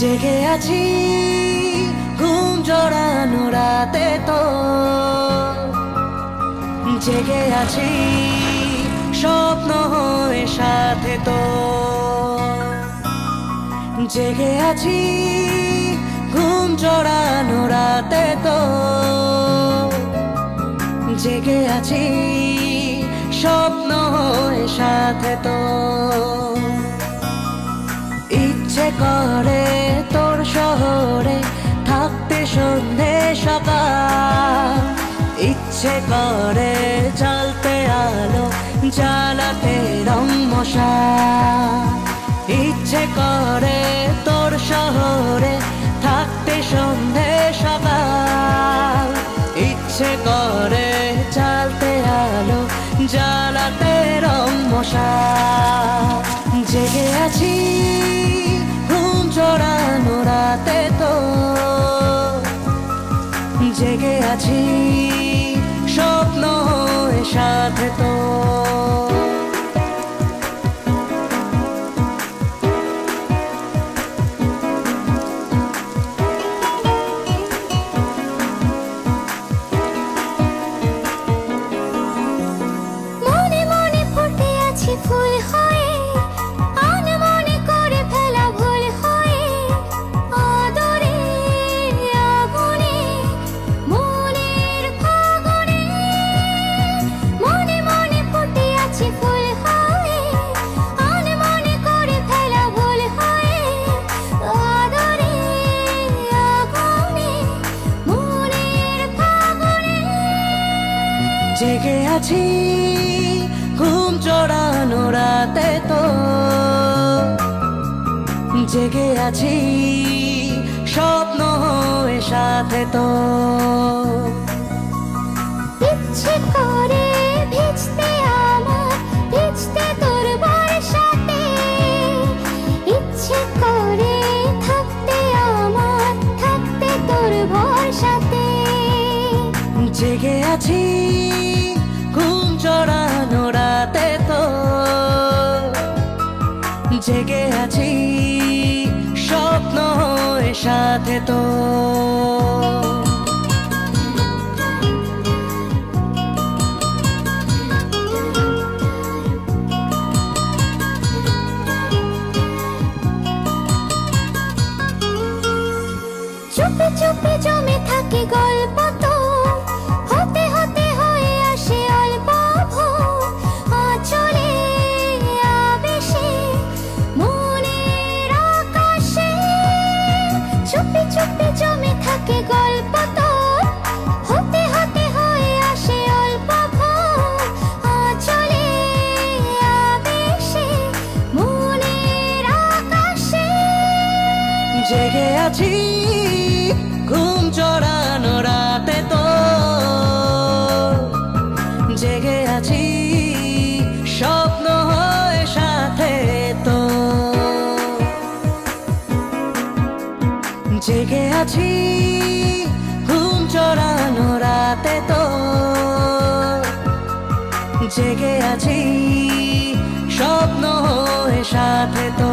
জেগে আছি ঘুম জড়ানো রাতে তো, জেগে আছি স্বপ্ন হয়ে সাথে তো, জেগে আছি ঘুম জড়ানো রাতে তো, জেগে আছি স্বপ্ন হয়ে সাথে তো। ইচ্ছে করে তোর শহরে থাকতে সন্ধে সকাল, ইচ্ছে করে জ্বালতে আলো জ্বালাতে রং মশাল, ইচ্ছে করে তোর শহরে থাকতে সন্ধে সকাল, ইচ্ছে করে জ্বালতে আলো জ্বালাতে রং মশাল। জেগে আছি ঘুম জড়ানো রাতে তো, জেগে আছি স্বপ্ন হয়ে সাথে তো। জেগে আছি ঘুম জড়ানো রাতে তো, জেগে আছি স্বপ্ন হয়ে সাথে তো। ইচ্ছে করে ভিজতে আমার ভিজতে তোর বর্ষাতে, ইচ্ছে করে থাকতে আমার থাকতে তোর ভরসাতে। জেগে আছি ঘুম জড়ানো রাতে তো, জেগে আছি স্বপ্ন হয়ে সাথে তো। চুপি চুপি জমে থাকে গল্প তো, হতে হতে হয়ে আসে অল্প ভোর। আঁচলে আবেশে মনের আকাশে, চুপি চুপি জমে থাকে গল্প তো, হতে হতে হয়ে আসে অল্প ভোর। আঁচলে আবেশে মনের আকাশে। জেগে আছি ঘুম জড়ানো রাতে তো, জেগে আছি স্বপ্ন হয়ে সাথে তো, জেগে আছি ঘুম জড়ানো রাতে তো, জেগে আছি স্বপ্ন হয়ে সাথে তো।